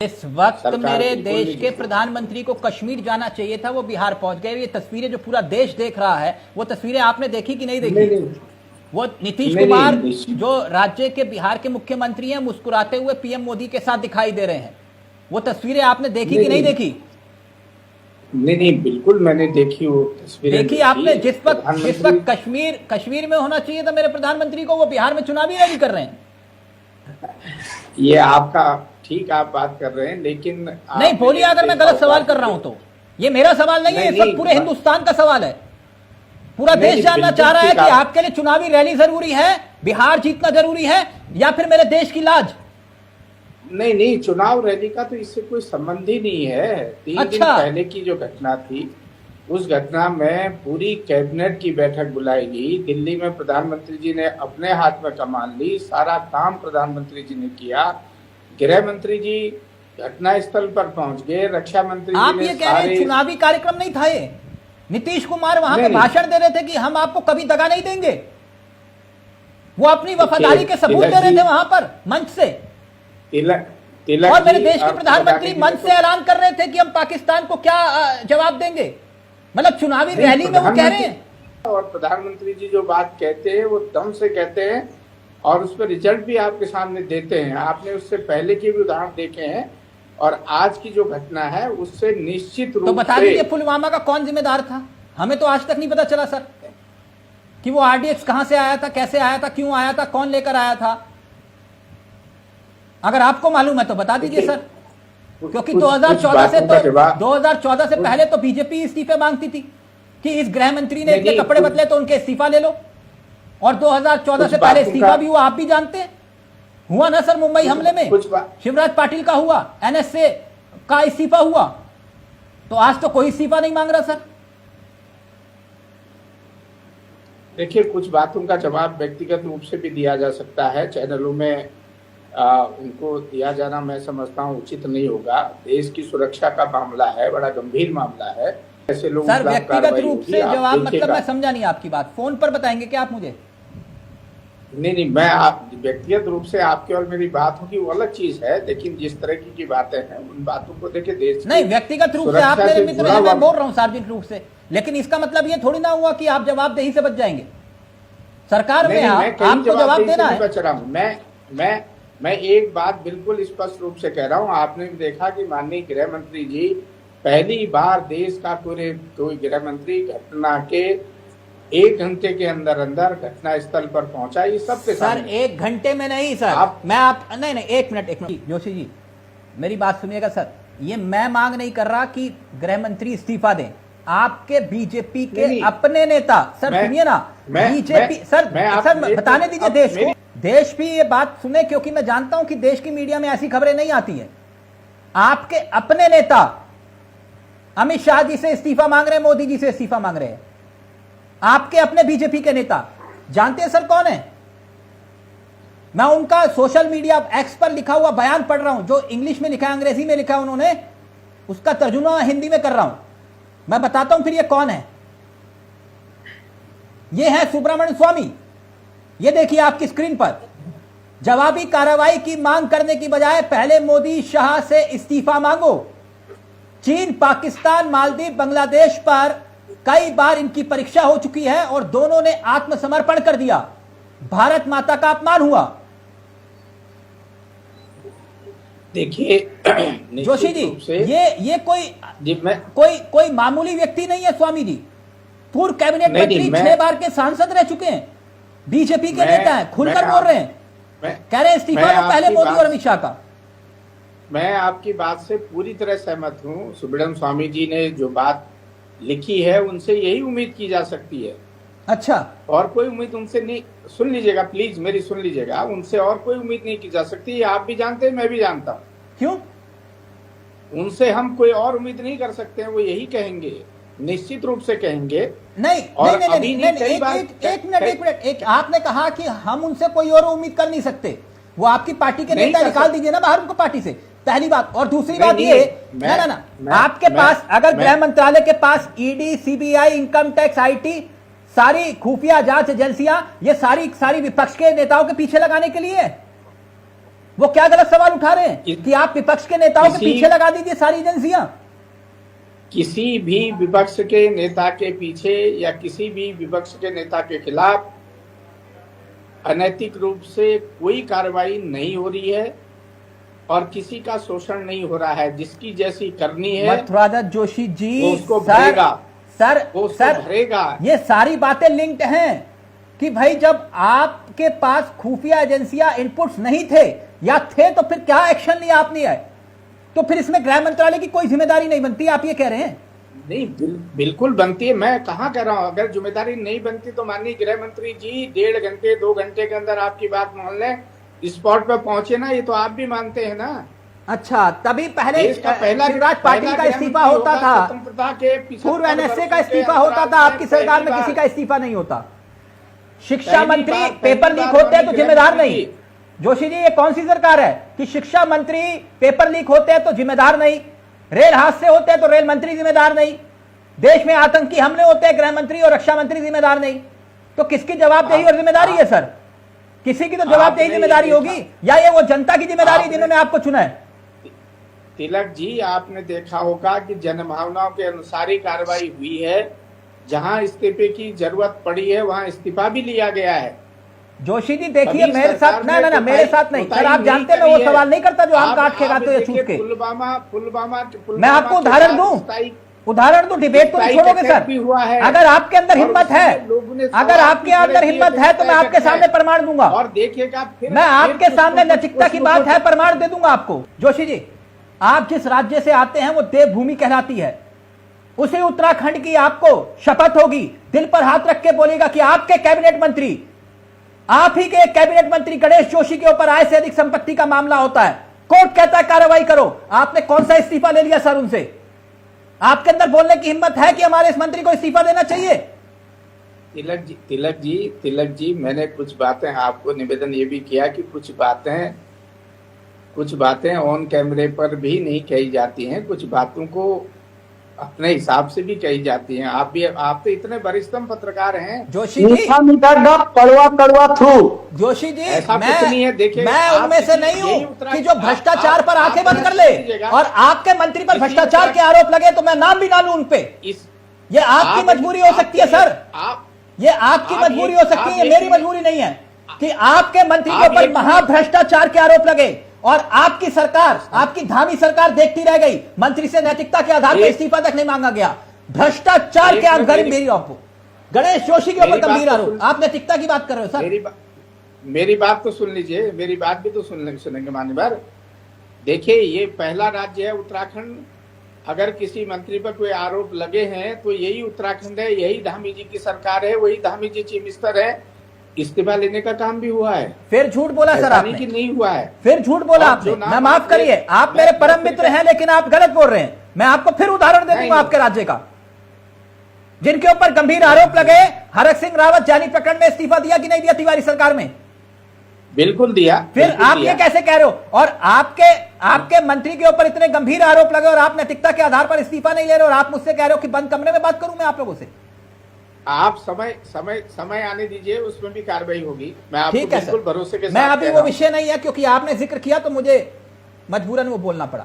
इस वक्त मेरे देश के प्रधानमंत्री को कश्मीर जाना चाहिए था, वो बिहार पहुंच गए। ये तस्वीरें जो पूरा देश देख रहा है, वो तस्वीरें आपने देखी कि नहीं देखी? वो नीतीश कुमार जो राज्य के बिहार के मुख्यमंत्री हैं, मुस्कुराते हुए पीएम मोदी के साथ दिखाई दे रहे हैं। वो तस्वीरें आपने देखी कि नहीं देखी? नहीं, बिल्कुल मैंने देखी वो तस्वीरें। देखी आपने? जिस वक्त कश्मीर में होना चाहिए था मेरे प्रधानमंत्री को, वो बिहार में चुनावी रैली कर रहे हैं। ये आपका ठीक, आप बात कर रहे हैं, लेकिन नहीं बोलिए अगर मैं गलत सवाल कर रहा हूं तो। ये मेरा सवाल नहीं है, इस वक्त पूरे हिंदुस्तान का सवाल है। पूरा देश जानना चाह रहा है कि आपके लिए चुनावी रैली जरूरी है, बिहार जीतना जरूरी है, या फिर मेरे देश की लाज? नहीं, चुनाव रैली का तो इससे कोई संबंध ही नहीं है। 3 दिन पहले की जो घटना थी, उस घटना में पूरी कैबिनेट की बैठक बुलाई गई। दिल्ली में प्रधानमंत्री जी ने अपने हाथ में कमान ली, सारा काम प्रधानमंत्री जी ने किया। गृह मंत्री जी घटना स्थल पर पहुंच गए, रक्षा मंत्री जी आप ये कह रहे हैं चुनावी कार्यक्रम नहीं था ये? नीतीश कुमार वहां पे भाषण दे रहे थे कि हम आपको कभी दगा नहीं देंगे। वो अपनी वफादारी के सबूत दे रहे थे वहां पर मंच से। और मेरे देश के प्रधानमंत्री मंच से ऐलान कर रहे थे कि हम पाकिस्तान को क्या जवाब देंगे। मतलब चुनावी रैली में वो कह रहे हैं। और प्रधानमंत्री जी जो बात कहते हैं वो दम से कहते हैं, और उस पर रिजल्ट भी आपके सामने देते हैं। आपने उससे पहले के भी उदाहरण देखे हैं, और आज की जो घटना है उससे निश्चित रूप से। तो बता दीजिए पुलवामा का कौन जिम्मेदार था? हमें तो आज तक नहीं पता चला सर कि वो आरडीएक्स कहां से आया था, कैसे आया था, क्यों आया था, कौन लेकर आया था। अगर आपको मालूम है तो बता दीजिए सर, क्योंकि 2014 से पहले तो बीजेपी इस्तीफे मांगती थी कि इस गृह मंत्री ने इतने कपड़े बदले तो उनके इस्तीफा ले लो। और 2014 से पहले इस्तीफा भी हुआ, आप भी जानते हैं। हुआ ना सर, मुंबई हमले में शिवराज पाटिल का हुआ, एनएसए का इस्तीफा हुआ। तो आज तो कोई इस्तीफा नहीं मांग रहा सर। देखिए, कुछ बातों का जवाब व्यक्तिगत रूप से भी दिया जा सकता है, चैनलों में उनको दिया जाना मैं समझता हूँ उचित नहीं होगा। देश की सुरक्षा का मामला है, बड़ा गंभीर मामला है। ऐसे लोग सर व्यक्तिगत रूप से जवाब, मतलब मैं समझा नहीं आपकी बात। फोन पर बताएंगे क्या आप मुझे? नहीं, मैं आप व्यक्तिगत रूप से आपकी और मेरी बात होगी वो अलग चीज है, लेकिन जिस तरह की बातें हैं उन बातों को देखे देश नहीं, व्यक्तिगत रूप से आप मेरे मित्र हैं, मैं बोल रहा हूँ सार्वजनिक रूप से। लेकिन इसका मतलब ये थोड़ी ना हुआ कि आप जवाबदेही से बच जाएंगे। सरकार में आपको जवाब देना है। बच रहा हूँ मैं एक बात बिल्कुल स्पष्ट रूप से कह रहा हूँ। आपने भी देखा कि माननीय गृह मंत्री जी पहली बार देश का कोई गृह मंत्री घटना के 1 घंटे के अंदर घटना स्थल पर पहुंचा। ये सबके सर 1 घंटे में नहीं सर, नहीं 1 मिनट जोशी जी मेरी बात सुनिएगा सर। ये मैं मांग नहीं कर रहा कि गृह मंत्री इस्तीफा दें। आपके बीजेपी के अपने नेता, सर सुनिए ना, बीजेपी सर बताने दीजिए देश को। देश भी ये बात सुने, क्योंकि मैं जानता हूं कि देश की मीडिया में ऐसी खबरें नहीं आती हैं। आपके अपने नेता अमित शाह जी से इस्तीफा मांग रहे हैं, मोदी जी से इस्तीफा मांग रहे हैं। आपके अपने बीजेपी के नेता जानते हैं सर कौन है? मैं उनका सोशल मीडिया एक्स पर लिखा हुआ बयान पढ़ रहा हूं, जो इंग्लिश में लिखा है, अंग्रेजी में लिखा है उन्होंने, उसका तर्जुमा हिंदी में कर रहा हूं। मैं बताता हूं फिर ये कौन है। ये है सुब्रमण्यम स्वामी। ये देखिए आपकी स्क्रीन पर। जवाबी कार्रवाई की मांग करने की बजाय पहले मोदी शाह से इस्तीफा मांगो। चीन, पाकिस्तान, मालदीव, बांग्लादेश पर कई बार इनकी परीक्षा हो चुकी है और दोनों ने आत्मसमर्पण कर दिया। भारत माता का अपमान हुआ। देखिए जोशी जी, ये कोई मामूली व्यक्ति नहीं है स्वामी जी। पूर्व कैबिनेट मंत्री, 6 बार के सांसद रह चुके हैं, बीजेपी के नेता हैं, खुलकर बोल रहे हैं, कह रहे हैं इस्तीफा दो पहले मोदी और अमित शाह का। मैं आपकी बात से पूरी तरह सहमत हूं। सुब्रमण्यम स्वामी जी ने जो बात लिखी है उनसे यही उम्मीद की जा सकती है। अच्छा, और कोई उम्मीद उनसे नहीं, सुन लीजिएगा प्लीज, मेरी सुन लीजिएगा, उनसे और कोई उम्मीद नहीं की जा सकती। आप भी जानते हैं, मैं भी जानता हूं। क्यों? उनसे हम कोई और उम्मीद नहीं कर सकते हैं। वो यही कहेंगे, निश्चित रूप से कहेंगे। एक मिनट, आपने कहा कि हम उनसे कोई और उम्मीद कर नहीं सकते। वो आपकी पार्टी के नेता, निकाल दीजिए ना बाहर उनको पार्टी से, पहली बात। और दूसरी बात ये, ना आपके पास अगर गृह मंत्रालय के पास ED, CBI, income tax, IT, सारी खुफिया जांच एजेंसियां, ये सारी विपक्ष के नेताओं के पीछे लगाने के लिए है। वो क्या गलत सवाल उठा रहे हैं कि आप विपक्ष के नेताओं के पीछे लगा दीजिए सारी एजेंसियां? किसी भी विपक्ष के नेता के पीछे या किसी भी विपक्ष के नेता के खिलाफ अनैतिक रूप से कोई कार्रवाई नहीं हो रही है और किसी का शोषण नहीं हो रहा है। जिसकी जैसी करनी है मथुरादत्त जोशी जी, वो उसको भरेगा, सर भरेगा। ये सारी बातें लिंक्ड हैं कि भाई जब आपके पास खुफिया एजेंसियां इनपुट्स नहीं थे या थे तो फिर क्या एक्शन लिया आपने है? तो फिर इसमें गृह मंत्रालय की कोई जिम्मेदारी नहीं बनती, आप ये कह रहे हैं? नहीं, बिल्कुल बनती है। मैं कहाँ कह रहा हूँ अगर जिम्मेदारी नहीं बनती तो माननीय गृह मंत्री जी 1.5 घंटे 2 घंटे के अंदर आपकी बात मान लें, स्पॉट पे पहुंचे ना, ये तो आप भी मानते हैं ना। अच्छा, तभी पहले पहला शिवराज पाटिल का इस्तीफा होता था, स्वतंत्रता के पूर्व एनएसए का इस्तीफा होता था, आपकी सरकार में किसी का इस्तीफा नहीं होता। शिक्षा मंत्री पेपर लीक होते हैं तो जिम्मेदार नहीं। जोशी जी, ये कौन सी सरकार है कि शिक्षा मंत्री पेपर लीक होते हैं तो जिम्मेदार नहीं, रेल हादसे होते हैं तो रेल मंत्री जिम्मेदार नहीं, देश में आतंकी हमले होते हैं गृह मंत्री और रक्षा मंत्री जिम्मेदार नहीं? तो किसकी जवाबदेही और जिम्मेदारी है सर? किसी की तो जवाबदेही जिम्मेदारी होगी, या ये वो जनता की जिम्मेदारी जिन्होंने आपको चुना है? तिलक जी, आपने देखा होगा कि जनभावनाओं के अनुसार ही कार्रवाई हुई है। जहां इस्तीफे की जरूरत पड़ी है वहां इस्तीफा भी लिया गया है। जोशी जी देखिए, मेरे साथ ना मेरे साथ नहीं सर, आप जानते हैं मैं वो सवाल नहीं करता जो हम काट के खाते हैं छूट के। पुलवामा मैं आपको उदाहरण दूं, डिबेट तो नहीं छोड़ोगे सर? अगर आपके अंदर हिम्मत है, अगर आपके अंदर हिम्मत है तो मैं आपके सामने प्रमाण दूंगा और देखिएगा, मैं आपके सामने नैतिकता की बात है, प्रमाण दे दूंगा आपको। जोशी जी, आप जिस राज्य से आते हैं वो देवभूमि कहलाती है, उसी उत्तराखंड की आपको शपथ होगी, दिल पर हाथ रख के बोलेगा कि आपके कैबिनेट मंत्री, आप ही के कैबिनेट मंत्री गणेश जोशी के ऊपर आय से अधिक संपत्ति का मामला होता है, कोर्ट कहता है कार्रवाई करो। आपने कौन सा इस्तीफा ले लिया सर उनसे? आपके अंदर बोलने की हिम्मत है कि हमारे इस मंत्री को इस्तीफा देना चाहिए? तिलक जी, मैंने कुछ बातें आपको निवेदन ये भी किया कि कुछ बातें ऑन कैमरे पर भी नहीं कही जाती हैं, कुछ बातों को अपने हिसाब से भी कही जाती हैं। आप तो इतने वरिष्ठतम पत्रकार हैं जोशी जी। कड़वा थू जोशी जी, ऐसा कुछ नहीं है। देखिए, मैं उनमें से नहीं हूं कि जो भ्रष्टाचार पर आंखें बंद कर ले, और आपके मंत्री पर भ्रष्टाचार के आरोप लगे तो मैं नाम भी ना लूं उनपे। ये आपकी मजबूरी हो सकती है सर, ये आपकी मजबूरी हो सकती है, ये मेरी मजबूरी नहीं है कि आपके मंत्री के ऊपर महाभ्रष्टाचार के आरोप लगे और आपकी सरकार, आपकी धामी सरकार देखती रह गई। मंत्री से नैतिकता के आधार पर इस्तीफा तक नहीं मांगा गया। भ्रष्टाचार के आधार मेरी आपको गणेश जोशी के ऊपर गंभीर आरोप, आप नैतिकता की बात कर रहे हो सर? मेरी बात तो सुन लीजिए, मेरी बात भी तो सुनेंगे मान्यवर। देखिए, ये पहला राज्य है उत्तराखंड, अगर किसी मंत्री पर कोई आरोप लगे हैं तो यही उत्तराखंड है, यही धामी जी की सरकार है, वही धामी जी चीफ मिनिस्टर है। इस्तीफा लेने का काम भी हुआ है। फिर झूठ बोला सर आपने कि नहीं हुआ है, फिर झूठ बोला आपने। मैं माफ करिए, आप मेरे परम मित्र हैं लेकिन आप गलत बोल रहे हैं। मैं आपको फिर उदाहरण दे दूंगा आपके राज्य का, जिनके ऊपर गंभीर आरोप लगे। हरक सिंह रावत जानी प्रकरण में इस्तीफा दिया कि नहीं दिया तिवारी सरकार में? बिल्कुल दिया। फिर आप ये कैसे कह रहे हो? और आपके मंत्री के ऊपर इतने गंभीर आरोप लगे और आप नैतिकता के आधार पर इस्तीफा नहीं ले रहे, और आप मुझसे कह रहे हो कि बंद कमरे में बात करूं मैं आप लोगों से? आप समय आने दीजिए, उसमें भी कार्रवाई होगी। मैं आपको बिल्कुल भरोसे के साथ मैं अभी वो विषय नहीं है, क्योंकि आपने जिक्र किया तो मुझे मजबूरन वो बोलना पड़ा।